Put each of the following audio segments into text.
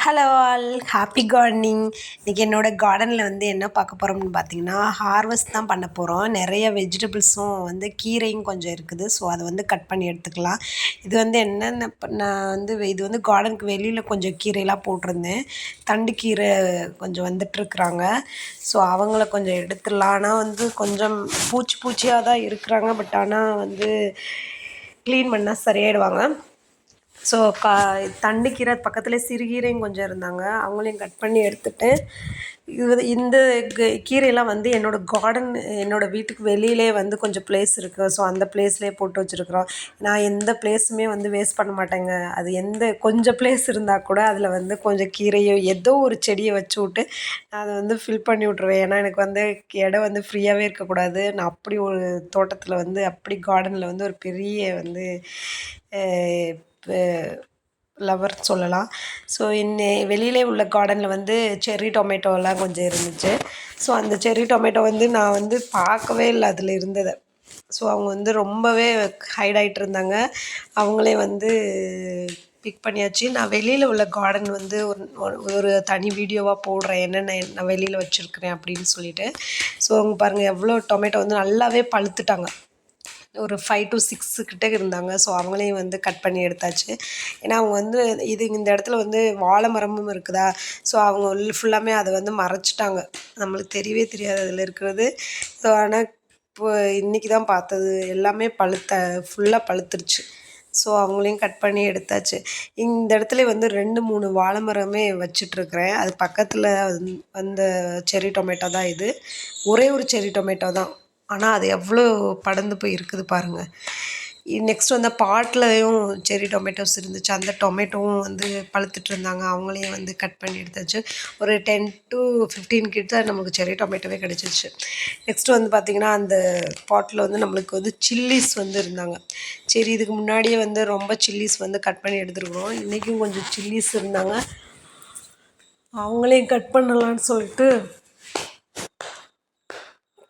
Hello all, happy gardening. இன்றைக்கி என்னோடய கார்டனில் வந்து என்ன பார்க்க போகிறோம்னு பார்த்தீங்கன்னா, ஹார்வெஸ்ட் தான் பண்ண போகிறோம். நிறைய வெஜிடபிள்ஸும் வந்து கீரையும் கொஞ்சம் இருக்குது. ஸோ அதை வந்து கட் பண்ணி எடுத்துக்கலாம். இது வந்து என்னென்ன நான் வந்து இது வந்து கார்டனுக்கு வெளியில் கொஞ்சம் கீரையெல்லாம் போட்டிருந்தேன். தண்டு கீரை கொஞ்சம் வந்துட்டுருக்குறாங்க. ஸோ அவங்கள கொஞ்சம் எடுத்துடலாம். ஆனால் வந்து கொஞ்சம் பூச்சியாக தான் இருக்கிறாங்க. பட் ஆனால் வந்து க்ளீன் பண்ணால் சரியாயிடுவாங்க. ஸோ தண்டுக்கீரை பக்கத்தில் சிறுகீரையும் கொஞ்சம் இருந்தாங்க. அவங்களையும் கட் பண்ணி எடுத்துட்டு, இந்த கீரையெல்லாம் வந்து என்னோடய வீட்டுக்கு வெளியிலே வந்து கொஞ்சம் ப்ளேஸ் இருக்குது. ஸோ அந்த ப்ளேஸ்லேயே போட்டு வச்சுருக்குறோம். நான் எந்த ப்ளேஸுமே வந்து வேஸ்ட் பண்ண மாட்டேங்க. அது கொஞ்சம் ப்ளேஸ் இருந்தால் கூட அதில் வந்து கொஞ்சம் கீரையோ ஏதோ ஒரு செடியை வச்சு விட்டு நான் அதை வந்து ஃபில் பண்ணி விட்ருவேன். ஏன்னா எனக்கு வந்து இடம் வந்து ஃப்ரீயாகவே இருக்கக்கூடாது. நான் அப்படி ஒரு தோட்டத்தில் வந்து அப்படி கார்டனில் வந்து ஒரு பெரிய வந்து லவர்னு சொல்லலாம். ஸோ வெளியிலே உள்ள கார்டனில் வந்து செர்ரி டொமேட்டோலாம் கொஞ்சம் இருந்துச்சு. ஸோ அந்த செர்ரி டொமேட்டோ வந்து நான் வந்து பார்க்கவே இல்லை அதில் இருந்ததை. ஸோ அவங்க வந்து ரொம்பவே ஹைட் ஆகிட்டு இருந்தாங்க. அவங்களே வந்து பிக் பண்ணியாச்சு. நான் வெளியில் உள்ள கார்டன் வந்து ஒரு தனி வீடியோவாக போடுறேன், என்னென்ன நான் வெளியில் வச்சுருக்கிறேன் அப்படின்னு சொல்லிட்டு. ஸோ அவங்க பாருங்கள் எவ்வளோ டொமேட்டோ வந்து நல்லாவே பழுத்துட்டாங்க. ஒரு 5 to 6 கிட்ட இருந்தாங்க. ஸோ அவங்களையும் வந்து கட் பண்ணி எடுத்தாச்சு. ஏன்னா அவங்க வந்து இந்த இடத்துல வந்து வாழை மரமும் இருக்குதா. ஸோ அவங்க ஃபுல்லாமே அதை வந்து மறைச்சிட்டாங்க. நம்மளுக்கு தெரியவே தெரியாது அதில் இருக்கிறது. ஸோ ஆனால் இப்போ இன்றைக்கி தான் பார்த்தது எல்லாமே ஃபுல்லாக பழுத்துருச்சு. ஸோ அவங்களையும் கட் பண்ணி எடுத்தாச்சு. இந்த இடத்துல வந்து 2, 3 வாழை மரமே வச்சிட்ருக்கிறேன். அது பக்கத்தில் வந்த செர்ரி டொமேட்டோ தான் இது. ஒரே ஒரு செர்ரி டொமேட்டோ தான். ஆனால் அது எவ்வளோ படர்ந்து போய் இருக்குது பாருங்கள். நெக்ஸ்ட் வந்து பாட்லேயும் செர்ரி டொமேட்டோஸ் இருந்துச்சு. அந்த டொமேட்டோவும் வந்து பழுத்துட்டு இருந்தாங்க. அவங்களையும் வந்து கட் பண்ணி எடுத்தாச்சு. ஒரு 10 to 15 கிட்ட நமக்கு செர்ரி டொமேட்டோவே கிடச்சிருச்சு. நெக்ஸ்ட்டு வந்து பார்த்திங்கன்னா, அந்த பாட்டில் வந்து நம்மளுக்கு வந்து சில்லிஸ் வந்து இருந்தாங்க. சரி, இதுக்கு முன்னாடியே வந்து ரொம்ப சில்லிஸ் வந்து கட் பண்ணி எடுத்துருக்குறோம். இன்றைக்கும் கொஞ்சம் சில்லிஸ் இருந்தாங்க. அவங்களையும் கட் பண்ணலான்னு சொல்லிட்டு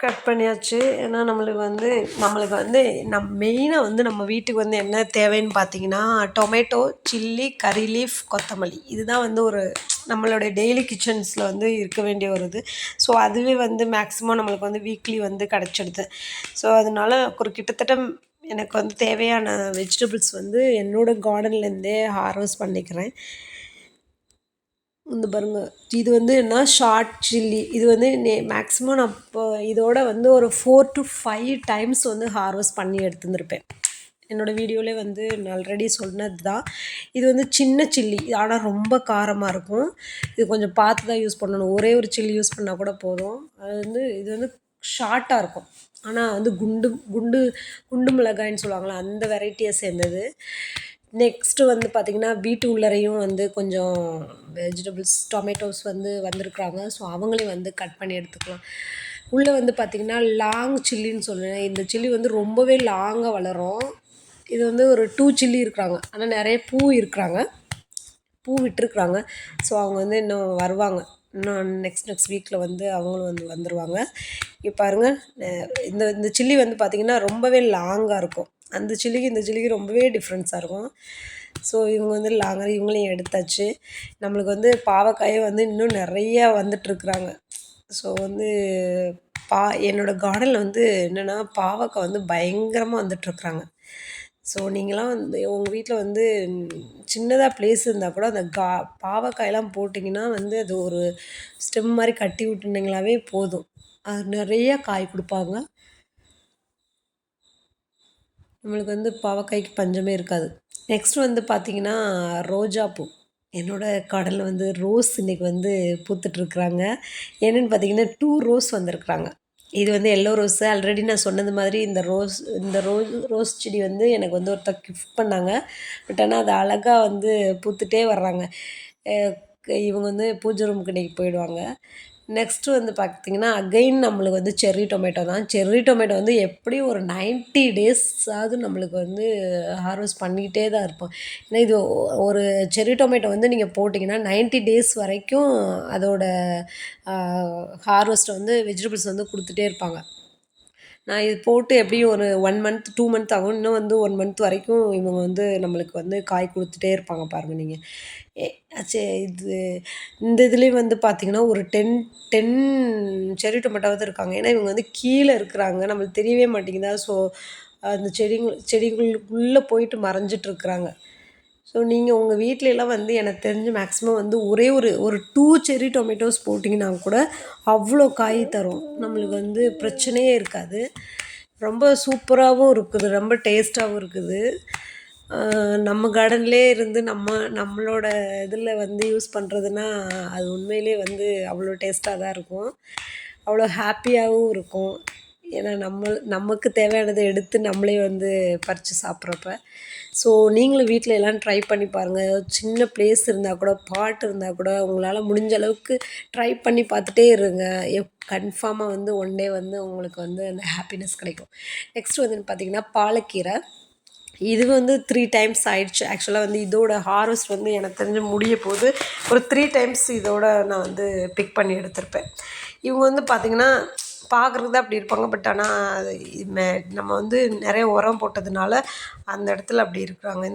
கட் பண்ணியாச்சு. ஏன்னா நம்மளுக்கு வந்து மெயினாக வந்து நம்ம வீட்டுக்கு வந்து என்ன தேவைன்னு பார்த்தீங்கன்னா, டொமேட்டோ, சில்லி, கறி லீஃப், கொத்தமல்லி. இதுதான் வந்து நம்மளுடைய டெய்லி கிச்சன்ஸில் வந்து இருக்க வேண்டிய ஒரு இது. ஸோ அதுவே வந்து மேக்ஸிமம் நம்மளுக்கு வந்து வீக்லி வந்து கிடச்சிடுது. ஸோ அதனால கிட்டத்தட்ட எனக்கு வந்து தேவையான வெஜிடபிள்ஸ் வந்து என்னோடய கார்டன்லேருந்தே ஹார்வெஸ்ட் பண்ணிக்கிறேன். இந்த பாருங்க, இது வந்து என்ன ஷார்ட் சில்லி. இது வந்து மேக்ஸிமம் நான் இப்போ இதோட வந்து ஒரு 4 to 5 டைம்ஸ் வந்து ஹார்வெஸ்ட் பண்ணி எடுத்துருந்துருப்பேன். என்னோடய வீடியோவிலே வந்து நான் ஆல்ரெடி சொன்னது தான். இது வந்து சின்ன சில்லி, ஆனால் ரொம்ப காரமாக இருக்கும். இது கொஞ்சம் பார்த்து தான் யூஸ் பண்ணணும். ஒரே ஒரு சில்லி யூஸ் பண்ணால் கூட போதும். இது வந்து ஷார்ட்டாக இருக்கும். ஆனால் வந்து குண்டு மிளகாய்ன்னு சொல்லுவாங்களா, அந்த வெரைட்டியை சேர்ந்தது. நெக்ஸ்ட்டு வந்து பார்த்திங்கன்னா, வீட்டு உள்ளரையும் வந்து கொஞ்சம் வெஜிடபிள்ஸ் டொமேட்டோஸ் வந்து வந்திருக்குறாங்க. ஸோ அவங்களையும் வந்து கட் பண்ணி எடுத்துக்கலாம். உள்ளே வந்து பார்த்திங்கன்னா, லாங் சில்லின்னு சொல்லுவேன். இந்த சில்லி வந்து ரொம்பவே லாங்காக வளரும். இது வந்து ஒரு 2 சில்லி இருக்கிறாங்க. ஆனால் நிறைய பூ விட்டுருக்குறாங்க. ஸோ அவங்க வந்து இன்னும் வருவாங்க. இன்னும் நெக்ஸ்ட் வீக்கில் வந்து அவங்களும் வந்து வந்துடுவாங்க. இங்கே பாருங்கள், இந்த சில்லி வந்து பார்த்திங்கன்னா ரொம்பவே லாங்காக இருக்கும். அந்த சில்லிக்கு இந்த சில்லிக்கு ரொம்பவே டிஃப்ரென்ஸாக இருக்கும். ஸோ இவங்க வந்து லாங்காக இவங்களையும் எடுத்தாச்சு. நம்மளுக்கு வந்து பாவக்காயை வந்து இன்னும் நிறையா வந்துட்டுருக்குறாங்க. ஸோ வந்து என்னோடய கார்டனில் வந்து என்னென்னா, பாவக்காய் வந்து பயங்கரமாக வந்துட்டுருக்குறாங்க. ஸோ நீங்களாம் வந்து உங்கள் வீட்டில் வந்து சின்னதாக ப்ளேஸ் இருந்தால் கூட அந்த பாவக்காயெல்லாம் போட்டிங்கன்னா வந்து அது ஒரு ஸ்டெம் மாதிரி கட்டி விட்டுனிங்களாவே போதும். அது நிறைய காய் கொடுப்பாங்க. நம்மளுக்கு வந்து பாவக்காய்க்கு பஞ்சமே இருக்காது. நெக்ஸ்ட் வந்து பார்த்திங்கன்னா, ரோஜாப்பூ. என்னோடய கார்டனில் வந்து ரோஸ் இன்றைக்கி வந்து பூத்துட்ருக்குறாங்க. என்னென்னு பார்த்திங்கன்னா, 2 ரோஸ் வந்திருக்குறாங்க. இது வந்து எல்லோ ரோஸு. ஆல்ரெடி நான் சொன்னது மாதிரி இந்த ரோஸ் செடி வந்து எனக்கு வந்து ஒருத்தர் கிஃப்ட் பண்ணாங்க. பட் ஆனால் அது அழகாக வந்து பூத்துகிட்டே வர்றாங்க. இவங்க வந்து பூஜை ரூமுக்கு இன்றைக்கி போயிடுவாங்க. நெக்ஸ்ட்டு வந்து பார்த்திங்கன்னா, அகைன் நம்மளுக்கு வந்து செர்ரி டொமேட்டோ தான். செர்ரி டொமேட்டோ வந்து எப்படியும் ஒரு 90 டேஸாவது நம்மளுக்கு வந்து ஹார்வெஸ்ட் பண்ணிக்கிட்டே தான் இருப்போம். ஏன்னா இது ஒரு செர்ரி டொமேட்டோ வந்து நீங்கள் போட்டிங்கன்னா 90 டேஸ் வரைக்கும் அதோட ஹார்வெஸ்ட் வந்து வெஜிடபிள்ஸ் வந்து கொடுத்துட்டே இருப்பாங்க. நான் இது போட்டு எப்படியும் ஒரு 1 மந்த் 2 மந்த் ஆகும். இன்னும் வந்து 1 மந்த் வரைக்கும் இவங்க வந்து நம்மளுக்கு வந்து காய் கொடுத்துட்டே இருப்பாங்க பாருங்கள் நீங்கள். எ இது இந்த இதுலேயும் வந்து பார்த்திங்கன்னா ஒரு 10 செர்ரி டொமேட்டோவாவது இருக்காங்க. ஏன்னா இவங்க வந்து கீழே இருக்கிறாங்க. நம்மளுக்கு தெரியவே மாட்டேங்குதா. ஸோ அந்த செடிகளுக்குள்ளே போயிட்டு மறைஞ்சிட்ருக்குறாங்க. ஸோ நீங்கள் உங்கள் வீட்லலாம் வந்து எனக்கு தெரிஞ்சு மேக்ஸிமம் வந்து ஒரு 2 செர்ரி டொமேட்டோஸ் போட்டிங்கன்னா கூட அவ்வளோ காய் தரும். நம்மளுக்கு வந்து பிரச்சனையே இருக்காது. ரொம்ப சூப்பராகவும் இருக்குது. ரொம்ப டேஸ்ட்டாகவும் இருக்குது. நம்ம கார்டன்லேயே இருந்து நம்மளோட இதில் வந்து யூஸ் பண்ணுறதுன்னா அது உண்மையிலே வந்து அவ்வளோ டேஸ்ட்டாக தான் இருக்கும். அவ்வளோ ஹாப்பியாகவும் இருக்கும். ஏன்னா நமக்கு தேவையானதை எடுத்து நம்மளே வந்து பறித்து சாப்பிட்றப்ப. ஸோ நீங்களும் வீட்டில் எல்லாம் ட்ரை பண்ணி பாருங்கள். சின்ன ப்ளேஸ் இருந்தால் கூட, பாட் இருந்தால் கூட உங்களால் முடிஞ்ச அளவுக்கு ட்ரை பண்ணி பார்த்துட்டே இருங்க. கன்ஃபார்மாக வந்து ஒன் டே வந்து உங்களுக்கு வந்து அந்த ஹாப்பினஸ் கிடைக்கும். நெக்ஸ்ட் வந்து பார்த்திங்கன்னா பாலக்கீரை. இது வந்து 3 டைம்ஸ் ஆயிடுச்சு. ஆக்சுவலாக வந்து இதோட ஹார்வெஸ்ட் வந்து எனக்கு தெரிஞ்சு முடிய போது ஒரு 3 டைம்ஸ் இதோட நான் வந்து பிக் பண்ணி எடுத்திருப்பேன். இவங்க வந்து பார்த்திங்கன்னா பார்க்குறதுக்கு தான் அப்படி இருப்பாங்க. பட் ஆனால் அது நம்ம வந்து நிறைய உரம் போட்டதுனால அந்த இடத்துல அப்படி இருக்கிறாங்க.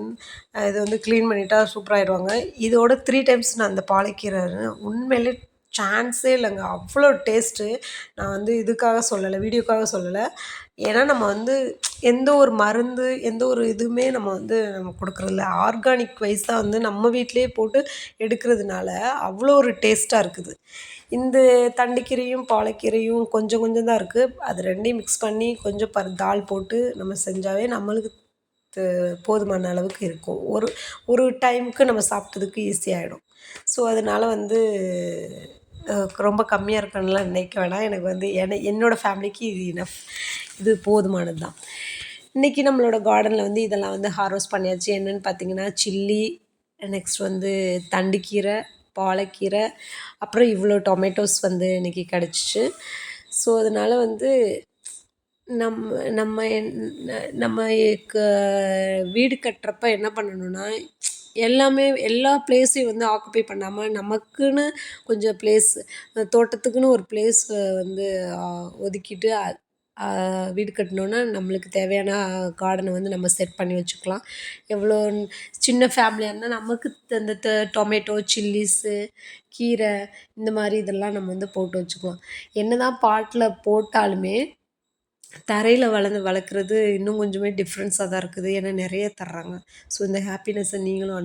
இது வந்து க்ளீன் பண்ணிட்டா சூப்பராகிடுவாங்க. இதோட 3 டைம்ஸ் நான் அந்த பாலக்கீரை உண்மையிலே சான்ஸே இல்லைங்க. அவ்வளோ டேஸ்ட்டு. நான் வந்து இதுக்காக சொல்லலை, வீடியோக்காக சொல்லலை. ஏன்னா நம்ம வந்து எந்த ஒரு மருந்து, எந்த ஒரு இதுவுமே நம்ம கொடுக்குறதில்ல. ஆர்கானிக் வைஸாக வந்து நம்ம வீட்டிலேயே போட்டு எடுக்கிறதுனால அவ்வளோ ஒரு டேஸ்ட்டாக இருக்குது. இந்த தண்டுக்கீரையும் பாலக்கீரையும் கொஞ்சம் கொஞ்சம் தான் இருக்குது. அது 2யும் மிக்ஸ் பண்ணி கொஞ்சம் தால் போட்டு நம்ம செஞ்சாவே நம்மளுக்கு போதுமான அளவுக்கு இருக்கும். ஒரு டைமுக்கு நம்ம சாப்பிட்டதுக்கு ஈஸியாகிடும். ஸோ அதனால் வந்து ரொம்ப கம்மியாக இருக்கணும்லாம் நினைக்க வேணாம். எனக்கு வந்து என்னோடய ஃபேமிலிக்கு இது இனஃப். இது போதுமானது தான். இன்றைக்கி நம்மளோட கார்டனில் வந்து இதெல்லாம் வந்து ஹார்வெஸ்ட் பண்ணியாச்சு. என்னென்னு பார்த்தீங்கன்னா சில்லி, நெக்ஸ்ட் வந்து தண்டுக்கீரை, பாலக்கீரை, அப்புறம் இவ்வளோ டொமேட்டோஸ் வந்து இன்றைக்கி கிடச்சிச்சு. ஸோ அதனால் வந்து நம்ம நம்ம நம்ம வீடு கட்டுறப்ப என்ன பண்ணணும்னா எல்லா பிளேஸையும் வந்து ஆக்குப்பை பண்ணாமல் நமக்குன்னு கொஞ்சம் ப்ளேஸ், தோட்டத்துக்குன்னு ஒரு ப்ளேஸ் வந்து ஒதுக்கிட்டு வீடு கட்டினோன்னா நம்மளுக்கு தேவையான கார்டனை வந்து நம்ம செட் பண்ணி வச்சுக்கலாம். எவ்வளோ சின்ன ஃபேமிலியாக இருந்தால் நமக்கு இந்த டொமேட்டோ, சில்லிஸு, கீரை இந்த மாதிரி இதெல்லாம் நம்ம வந்து போட்டு வச்சுக்கலாம். என்ன தான் பாட்டில் போட்டாலுமே தரையில் வளர்க்குறது இன்னும் கொஞ்சமே டிஃப்ரென்ஸாக தான் இருக்குது. ஏன்னா நிறைய தர்றாங்க. ஸோ இந்த ஹாப்பினஸ்ஸை நீங்களும்